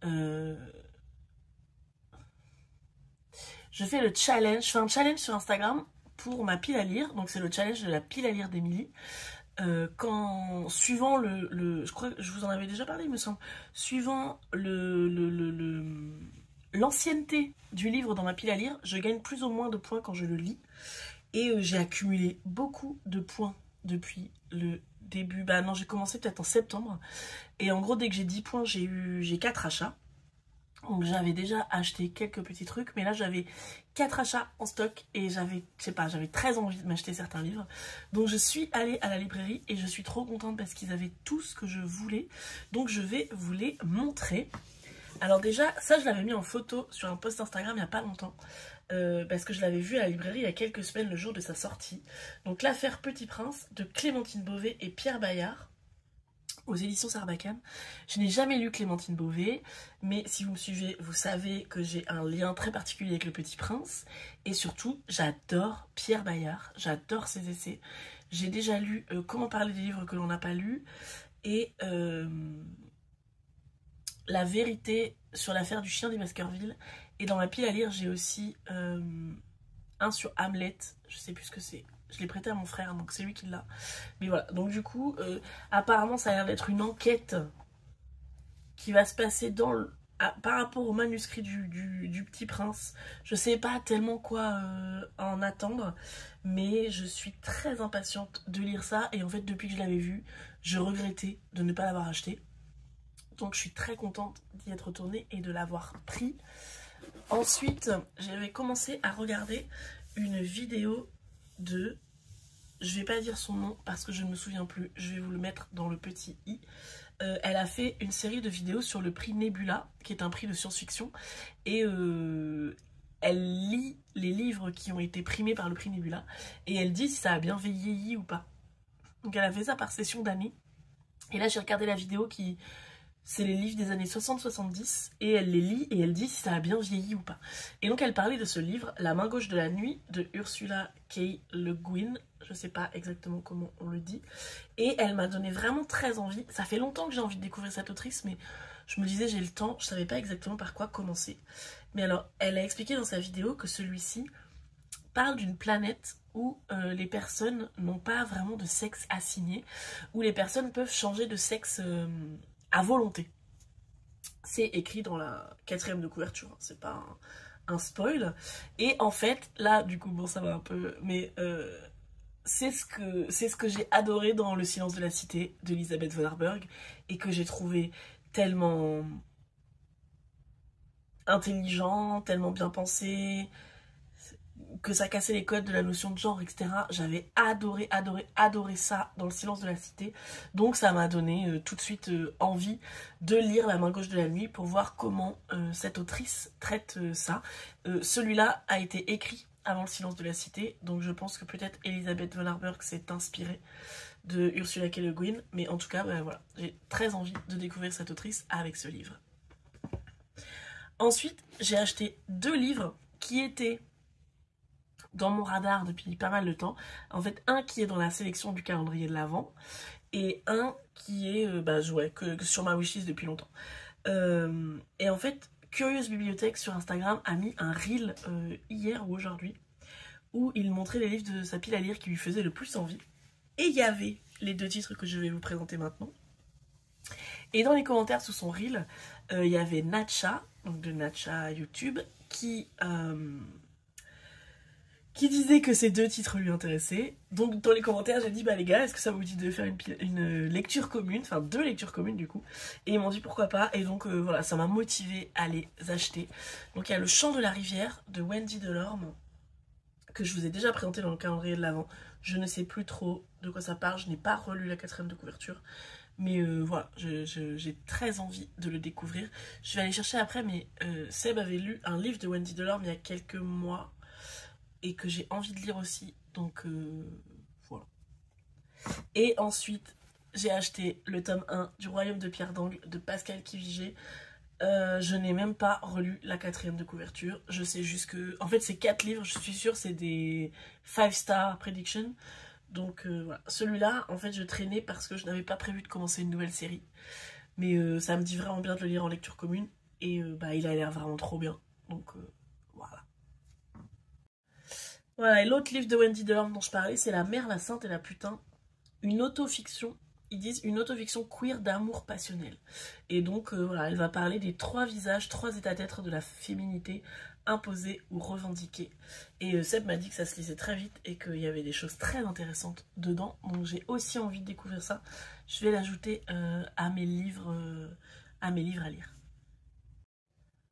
[SPEAKER 1] Je fais un challenge sur Instagram pour ma pile à lire. Donc c'est le challenge de la pile à lire d'Emilie. Suivant je crois que je vous en avais déjà parlé il me semble, suivant l'ancienneté du livre dans ma pile à lire, je gagne plus ou moins de points quand je le lis. Et j'ai accumulé beaucoup de points depuis le début. Bah non, j'ai commencé peut-être en septembre. Et en gros, dès que j'ai 10 points, j'ai 4 achats. Donc j'avais déjà acheté quelques petits trucs. Mais là, j'avais 4 achats en stock. Et j'avais très envie de m'acheter certains livres. Donc je suis allée à la librairie. Et je suis trop contente parce qu'ils avaient tout ce que je voulais. Donc je vais vous les montrer. Alors déjà, ça je l'avais mis en photo sur un post Instagram il n'y a pas longtemps. Parce que je l'avais vu à la librairie il y a quelques semaines, le jour de sa sortie. Donc l'affaire Petit Prince de Clémentine Beauvais et Pierre Bayard aux éditions Sarbacane. Je n'ai jamais lu Clémentine Beauvais, mais si vous me suivez, vous savez que j'ai un lien très particulier avec le Petit Prince. Et surtout, j'adore Pierre Bayard, j'adore ses essais. J'ai déjà lu Comment parler des livres que l'on n'a pas lus et La vérité sur l'affaire du chien des Baskerville. Et dans ma pile à lire, j'ai aussi un sur Hamlet. Je sais plus ce que c'est. Je l'ai prêté à mon frère, donc c'est lui qui l'a. Mais voilà, donc du coup, apparemment, ça a l'air d'être une enquête qui va se passer par rapport au manuscrit du Petit Prince. Je sais pas tellement quoi en attendre, mais je suis très impatiente de lire ça. Et en fait, depuis que je l'avais vu, je regrettais de ne pas l'avoir acheté. Donc je suis très contente d'y être retournée et de l'avoir pris. Ensuite, j'avais commencé à regarder une vidéo de... Je vais pas dire son nom parce que je ne me souviens plus. Je vais vous le mettre dans le petit i. Elle a fait une série de vidéos sur le prix Nebula, qui est un prix de science-fiction. Et elle lit les livres qui ont été primés par le prix Nebula. Et elle dit si ça a bien vieilli ou pas. Donc elle a fait ça par session d'année. Et là j'ai regardé la vidéo qui... C'est les livres des années 60-70 et elle les lit et elle dit si ça a bien vieilli ou pas. Et donc elle parlait de ce livre, La main gauche de la nuit, de Ursula K. Le Guin. Je sais pas exactement comment on le dit. Et elle m'a donné vraiment très envie. Ça fait longtemps que j'ai envie de découvrir cette autrice, mais je me disais j'ai le temps, je savais pas exactement par quoi commencer. Mais alors, elle a expliqué dans sa vidéo que celui-ci parle d'une planète où les personnes n'ont pas vraiment de sexe assigné, où les personnes peuvent changer de sexe... à volonté. C'est écrit dans la 4e de couverture, hein, c'est pas un spoil. Et en fait, là, du coup, bon, ça va un peu, mais c'est ce que j'ai adoré dans Le silence de la cité d'Elisabeth von Arburg et que j'ai trouvé tellement intelligent, tellement bien pensé, que ça cassait les codes de la notion de genre, etc. J'avais adoré ça dans Le silence de la cité. Donc ça m'a donné tout de suite envie de lire La main gauche de la nuit pour voir comment cette autrice traite ça. Celui-là a été écrit avant Le silence de la cité, donc je pense que peut-être Elisabeth von Arburg s'est inspirée de Ursula K. Le Guin, mais en tout cas, ben, voilà, j'ai très envie de découvrir cette autrice avec ce livre. Ensuite, j'ai acheté 2 livres qui étaient dans mon radar depuis pas mal de temps. En fait, un qui est dans la sélection du calendrier de l'Avent et un qui est que sur ma wishlist depuis longtemps. Et en fait, Curieuse Bibliothèque sur Instagram a mis un reel hier ou aujourd'hui où il montrait les livres de sa pile à lire qui lui faisaient le plus envie. Et il y avait les 2 titres que je vais vous présenter maintenant. Et dans les commentaires sous son reel, il y avait Natcha, donc de Natcha YouTube, qui qui disait que ces 2 titres lui intéressaient. Donc dans les commentaires j'ai dit bah les gars, est-ce que ça vous dit de faire une lecture commune, enfin 2 lectures communes du coup. Et ils m'ont dit pourquoi pas, et donc voilà, ça m'a motivé à les acheter. Donc il y a Le Chant de la rivière de Wendy Delorme, que je vous ai déjà présenté dans le calendrier de l'Avent. Je ne sais plus trop de quoi ça parle, je n'ai pas relu la 4e de couverture. Mais voilà, j'ai très envie de le découvrir. Je vais aller chercher après, mais Seb avait lu un livre de Wendy Delorme il y a quelques mois, et que j'ai envie de lire aussi, donc voilà. Et ensuite, j'ai acheté le tome 1 du Royaume de Pierre d'Angle de Pascal Quivigé. Je n'ai même pas relu la 4e de couverture. Je sais juste que... En fait, c'est 4 livres, je suis sûre, c'est des 5-star prediction. Donc voilà. Celui-là, en fait, je traînais parce que je n'avais pas prévu de commencer une nouvelle série. Mais ça me dit vraiment bien de le lire en lecture commune. Et bah, il a l'air vraiment trop bien. Donc voilà. Voilà, et l'autre livre de Wendy Delorme dont je parlais, c'est La Mère, la Sainte et la Putain. Une autofiction, ils disent une autofiction queer d'amour passionnel. Et donc, voilà, elle va parler des 3 visages, 3 états d'être de la féminité imposée ou revendiquée. Et Seb m'a dit que ça se lisait très vite et qu'il y avait des choses très intéressantes dedans. Donc j'ai aussi envie de découvrir ça. Je vais l'ajouter à mes livres à lire.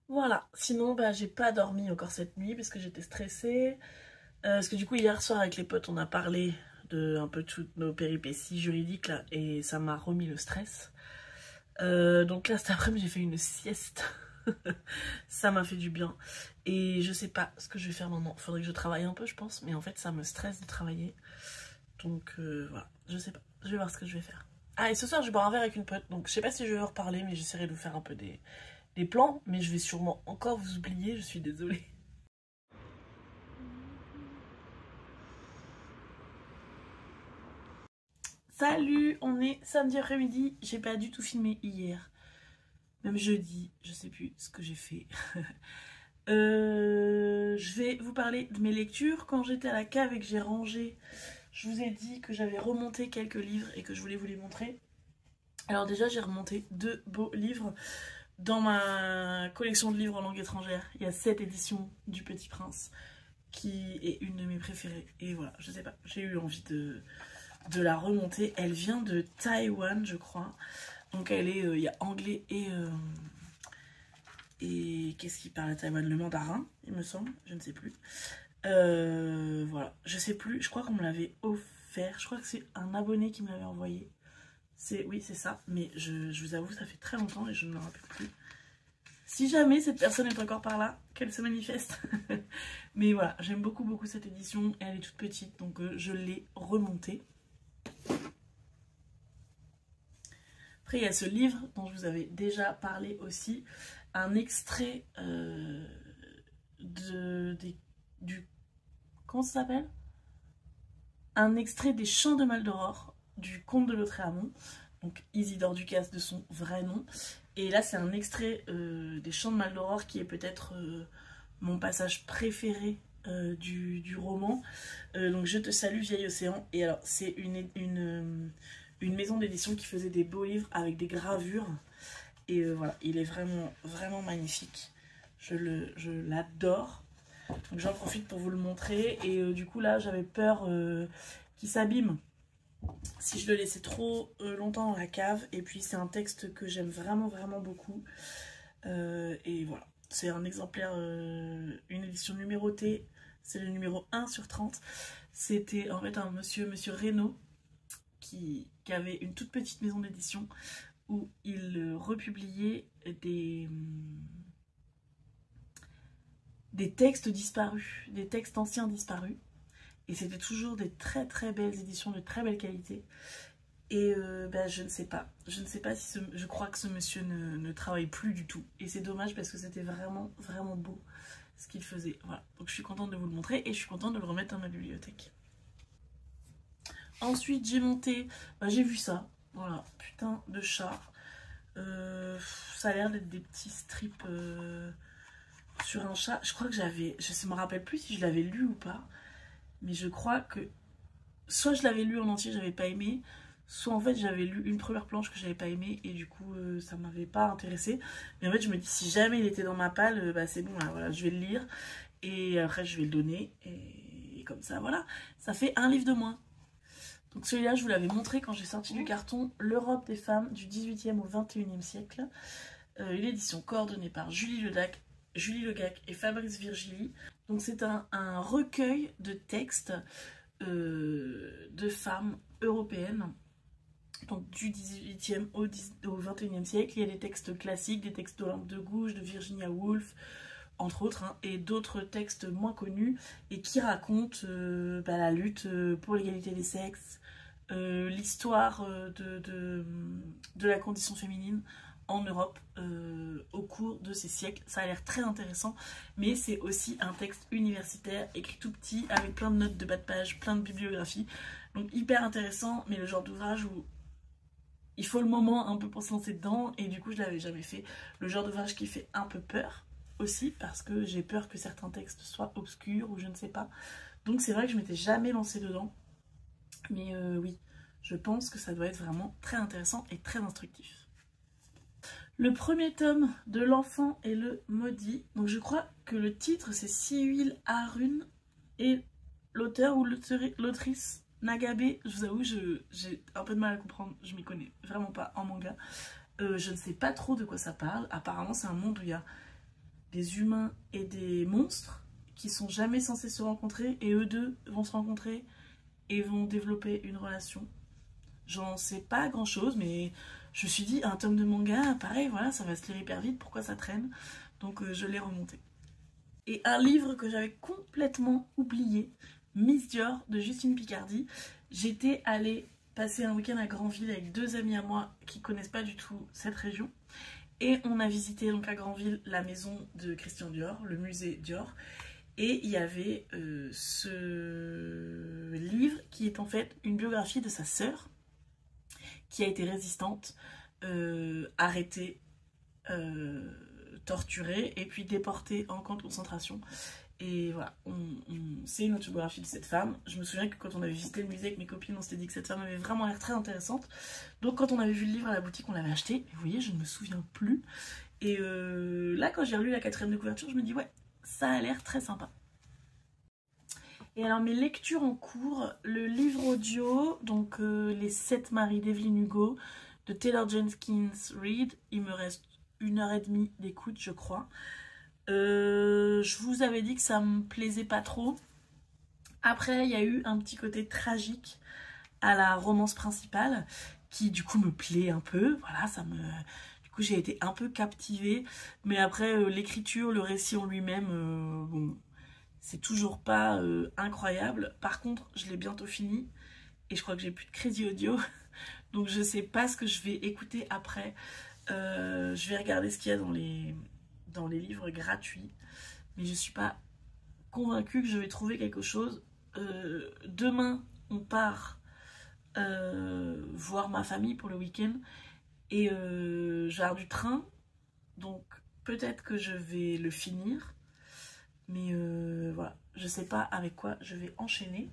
[SPEAKER 1] Voilà, sinon bah, j'ai pas dormi encore cette nuit parce que j'étais stressée. Parce que du coup hier soir avec les potes on a parlé de un peu toutes nos péripéties juridiques là, et ça m'a remis le stress. Donc là cet après-midi j'ai fait une sieste. Ça m'a fait du bien. Et je sais pas ce que je vais faire maintenant. Faudrait que je travaille un peu je pense, mais en fait ça me stresse de travailler. Donc voilà, je sais pas. Je vais voir ce que je vais faire. Ah, et ce soir je vais boire un verre avec une pote, donc je sais pas si je vais en reparler, mais j'essaierai de vous faire un peu des plans. Mais je vais sûrement encore vous oublier, je suis désolée. Salut, on est samedi après-midi, j'ai pas du tout filmé hier, même jeudi, je sais plus ce que j'ai fait. Je vais vous parler de mes lectures. Quand j'étais à la cave et que j'ai rangé, je vous ai dit que j'avais remonté quelques livres et que je voulais vous les montrer. Alors déjà j'ai remonté 2 beaux livres dans ma collection de livres en langue étrangère. Il y a 7 éditions du Petit Prince, qui est une de mes préférées. Et voilà, je sais pas, j'ai eu envie de la remonter. Elle vient de Taïwan je crois, donc elle est il y a anglais et qu'est-ce qui parle à Taïwan, le mandarin il me semble, je ne sais plus. Voilà, je sais plus, je crois qu'on me l'avait offert, je crois que c'est un abonné qui me l'avait envoyé. Oui c'est ça, mais je vous avoue ça fait très longtemps et je ne me rappelle plus. Si jamais cette personne est encore par là, qu'elle se manifeste. Mais voilà, j'aime beaucoup cette édition et elle est toute petite, donc je l'ai remontée. Après il y a ce livre dont je vous avais déjà parlé aussi, un extrait comment ça s'appelle, un extrait des Chants de Maldoror du Comte de Lautréamont, donc Isidore Ducasse de son vrai nom. Et là c'est un extrait des Chants de Maldoror qui est peut-être mon passage préféré du roman. Donc Je te salue vieil océan. Et alors c'est une maison d'édition qui faisait des beaux livres avec des gravures. Et voilà, il est vraiment magnifique. Je l'adore. Donc j'en profite pour vous le montrer. Et du coup là j'avais peur qu'il s'abîme si je le laissais trop longtemps dans la cave. Et puis c'est un texte que j'aime vraiment beaucoup. Et voilà, c'est un exemplaire, une édition numérotée. C'est le numéro 1 sur 30. C'était en fait un monsieur Reynaud qui avait une toute petite maison d'édition où il republiait des textes disparus, des textes anciens disparus. Et c'était toujours des très belles éditions de très belle qualité. Et bah, je ne sais pas si je crois que ce monsieur ne travaille plus du tout. Et c'est dommage parce que c'était vraiment beau ce qu'il faisait. Voilà, donc je suis contente de vous le montrer et je suis contente de le remettre dans ma bibliothèque. Ensuite j'ai monté, bah, j'ai vu ça, voilà, putain de chat. Ça a l'air d'être des petits strips sur un chat. Je crois que j'avais, je ne me rappelle plus si je l'avais lu ou pas, mais je crois que soit je l'avais lu en entier, j'avais pas aimé, soit en fait j'avais lu une première planche que j'avais pas aimé et du coup ça m'avait pas intéressé. Mais en fait je me dis si jamais il était dans ma palle, bah c'est bon, là, voilà, je vais le lire et après je vais le donner et Et comme ça, voilà, ça fait un livre de moins. Donc celui-là, je vous l'avais montré quand j'ai sorti du carton, L'Europe des femmes du 18e au 21e siècle. Une édition coordonnée par Julie Legac et Fabrice Virgili. Donc c'est un recueil de textes de femmes européennes. Donc du 18e au 21e siècle, il y a des textes classiques, des textes d'Olympe de Gouges, de Virginia Woolf, entre autres, hein, et d'autres textes moins connus, et qui racontent la lutte pour l'égalité des sexes, l'histoire de la condition féminine en Europe au cours de ces siècles. Ça a l'air très intéressant, mais c'est aussi un texte universitaire, écrit tout petit, avec plein de notes de bas de page, plein de bibliographies, donc hyper intéressant, mais le genre d'ouvrage où il faut le moment un peu pour se lancer dedans, et du coup je l'avais jamais fait. Le genre d'ouvrage qui fait un peu peur aussi, parce que j'ai peur que certains textes soient obscurs ou je ne sais pas. Donc c'est vrai que je m'étais jamais lancée dedans. Mais oui, je pense que ça doit être vraiment très intéressant et très instructif. Le premier tome de L'Enfant et le Maudit. Donc je crois que le titre c'est Siwil Harun et l'auteur ou l'autrice Nagabe, je vous avoue, j'ai un peu de mal à comprendre, je m'y connais vraiment pas en manga. Je ne sais pas trop de quoi ça parle. Apparemment c'est un monde où il y a des humains et des monstres qui sont jamais censés se rencontrer, et eux deux vont se rencontrer et vont développer une relation. J'en sais pas grand chose, mais je me suis dit, un tome de manga, pareil, voilà, ça va se lire hyper vite, pourquoi ça traîne? Donc je l'ai remonté. Et un livre que j'avais complètement oublié, Miss Dior de Justine Picardie. J'étais allée passer un week-end à Granville avec deux amis à moi qui connaissent pas du tout cette région. Et on a visité donc à Granville la maison de Christian Dior, le musée Dior. Et il y avait ce livre qui est en fait une biographie de sa sœur qui a été résistante, arrêtée, torturée et puis déportée en camp de concentration. Et voilà, c'est une autobiographie de cette femme. Je me souviens que quand on avait visité le musée avec mes copines, on s'était dit que cette femme avait vraiment l'air très intéressante. Donc quand on avait vu le livre à la boutique, on l'avait acheté. Et vous voyez, je ne me souviens plus. Et là, quand j'ai relu la 4e de couverture, je me dis ouais, ça a l'air très sympa. Et alors mes lectures en cours, le livre audio, donc Les 7 maris d'Evelyn Hugo, de Taylor Jenkins Reid. Il me reste 1h30 d'écoute, je crois. Je vous avais dit que ça me plaisait pas trop. Après, il y a eu un petit côté tragique à la romance principale qui du coup me plaît un peu. Voilà, du coup j'ai été un peu captivée. Mais après, l'écriture, le récit en lui-même, bon, c'est toujours pas incroyable. Par contre, je l'ai bientôt fini et je crois que j'ai plus de crédit audio. Donc je sais pas ce que je vais écouter après. Je vais regarder ce qu'il y a dans les livres gratuits, mais je suis pas convaincue que je vais trouver quelque chose. Demain on part voir ma famille pour le week-end et je vais avoir du train, donc peut-être que je vais le finir, mais voilà, je sais pas avec quoi je vais enchaîner.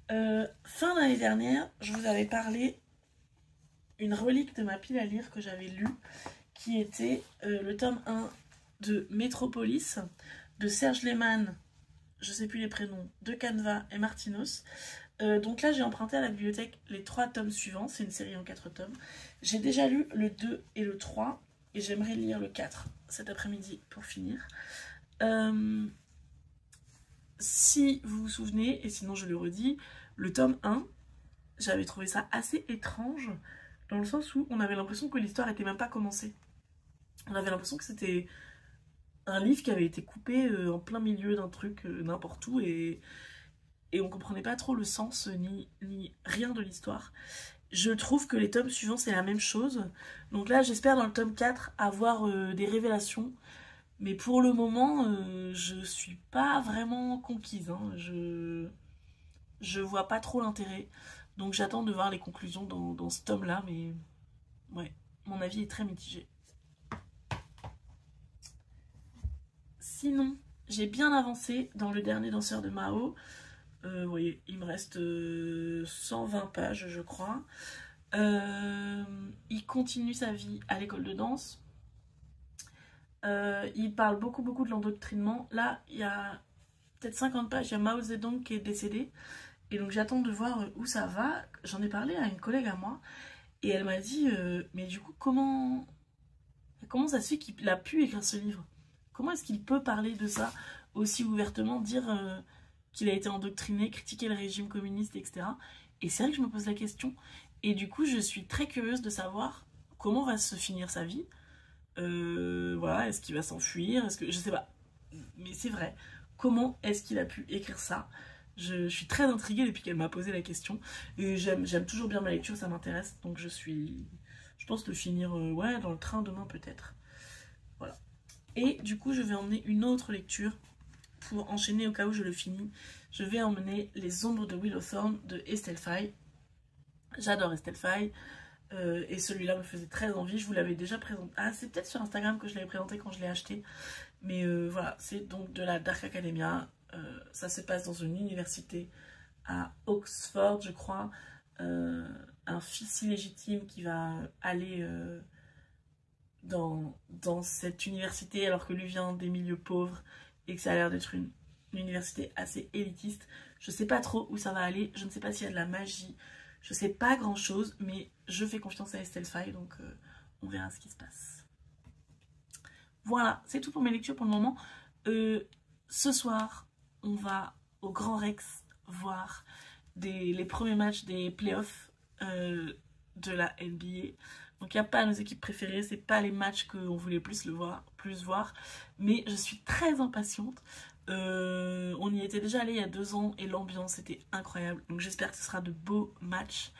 [SPEAKER 1] Fin d'année dernière, je vous avais parlé une relique de ma pile à lire que j'avais lue, qui était le tome 1 de Métropolis, de Serge Lehmann, je sais plus les prénoms, de Canva et Martinos. Donc là j'ai emprunté à la bibliothèque les 3 tomes suivants, c'est une série en 4 tomes. J'ai déjà lu le 2 et le 3, et j'aimerais lire le 4 cet après-midi pour finir. Si vous vous souvenez, et sinon je le redis, le tome 1, j'avais trouvé ça assez étrange, dans le sens où on avait l'impression que l'histoire n'était même pas commencée. On avait l'impression que c'était un livre qui avait été coupé en plein milieu d'un truc n'importe où, et on comprenait pas trop le sens ni rien de l'histoire. Je trouve que les tomes suivants c'est la même chose. Donc là j'espère dans le tome 4 avoir des révélations. Mais pour le moment je suis pas vraiment conquise. Hein. Je vois pas trop l'intérêt. Donc j'attends de voir les conclusions dans ce tome là. Mais ouais, mon avis est très mitigé. Sinon, j'ai bien avancé dans le dernier danseur de Mao. Vous voyez, il me reste 120 pages, je crois. Il continue sa vie à l'école de danse. Il parle beaucoup de l'endoctrinement. Là, il y a peut-être 50 pages, il y a Mao Zedong qui est décédé. Et donc j'attends de voir où ça va. J'en ai parlé à une collègue à moi. Et elle m'a dit, mais du coup, comment ça se fait qu'il a pu écrire ce livre? Comment est-ce qu'il peut parler de ça aussi ouvertement, dire qu'il a été endoctriné, critiquer le régime communiste, etc. Et c'est vrai que je me pose la question. Et du coup, je suis très curieuse de savoir comment va se finir sa vie. Voilà, est-ce qu'il va s'enfuir? Est-ce que je sais pas. Mais c'est vrai. Comment est-ce qu'il a pu écrire ça? Je suis très intriguée depuis qu'elle m'a posé la question. Et j'aime toujours bien ma lecture, ça m'intéresse. Donc je pense le finir ouais, dans le train demain peut-être. Voilà. Et du coup, je vais emmener une autre lecture pour enchaîner au cas où je le finis. Je vais emmener Les Ombres de Willowthorn de Estelle Faye. J'adore Estelle Faye. Et celui-là me faisait très envie. Je vous l'avais déjà présenté. Ah, c'est peut-être sur Instagram que je l'avais présenté quand je l'ai acheté. Mais voilà, c'est donc de la Dark Academia. Ça se passe dans une université à Oxford, je crois. Un fils illégitime qui va aller dans cette université alors que lui vient des milieux pauvres et que ça a l'air d'être une université assez élitiste. Je sais pas trop où ça va aller. Je ne sais pas s'il y a de la magie. Je sais pas grand chose, mais je fais confiance à Estelle Faye, donc on verra ce qui se passe. Voilà, c'est tout pour mes lectures pour le moment. Ce soir, on va au Grand Rex voir les premiers matchs des playoffs de la NBA. Donc il n'y a pas nos équipes préférées, c'est pas les matchs qu'on voulait plus voir. Mais je suis très impatiente. On y était déjà allé il y a 2 ans et l'ambiance était incroyable. Donc j'espère que ce sera de beaux matchs.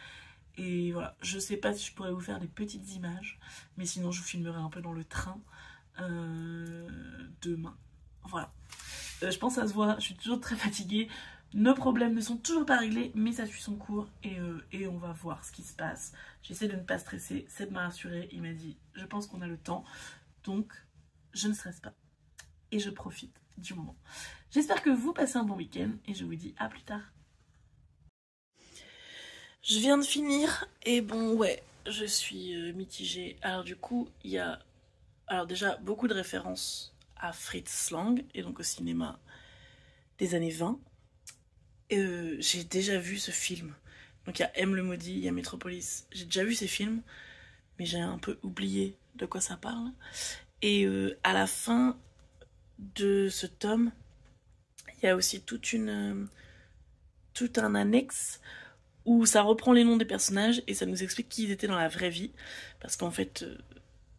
[SPEAKER 1] Et voilà, je sais pas si je pourrais vous faire des petites images, mais sinon je vous filmerai un peu dans le train demain. Voilà. Je pense que ça se voit, je suis toujours très fatiguée. Nos problèmes ne sont toujours pas réglés, mais ça suit son cours et on va voir ce qui se passe. J'essaie de ne pas stresser. Seb m'a rassurée, il m'a dit je pense qu'on a le temps, donc je ne stresse pas et je profite du moment. J'espère que vous passez un bon week-end et je vous dis à plus tard. Je viens de finir et bon ouais, je suis mitigée. Alors du coup, il y a déjà beaucoup de références à Fritz Lang et donc au cinéma des années 20. J'ai déjà vu ce film. Donc il y a M le maudit, il y a Metropolis. J'ai déjà vu ces films, mais j'ai un peu oublié de quoi ça parle. Et à la fin de ce tome, il y a aussi tout un annexe où ça reprend les noms des personnages et ça nous explique qui ils étaient dans la vraie vie. Parce qu'en fait,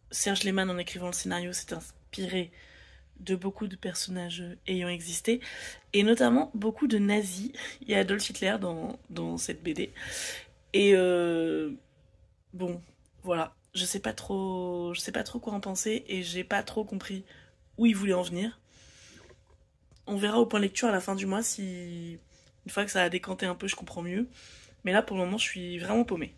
[SPEAKER 1] Serge Lehmann, en écrivant le scénario, s'est inspiré de beaucoup de personnages ayant existé, et notamment beaucoup de nazis. Il y a Adolf Hitler dans cette BD. Et bon, voilà. Je sais pas trop quoi en penser, et j'ai pas trop compris où il voulait en venir. On verra au point lecture à la fin du mois si, une fois que ça a décanté un peu, je comprends mieux. Mais là, pour le moment, je suis vraiment paumée.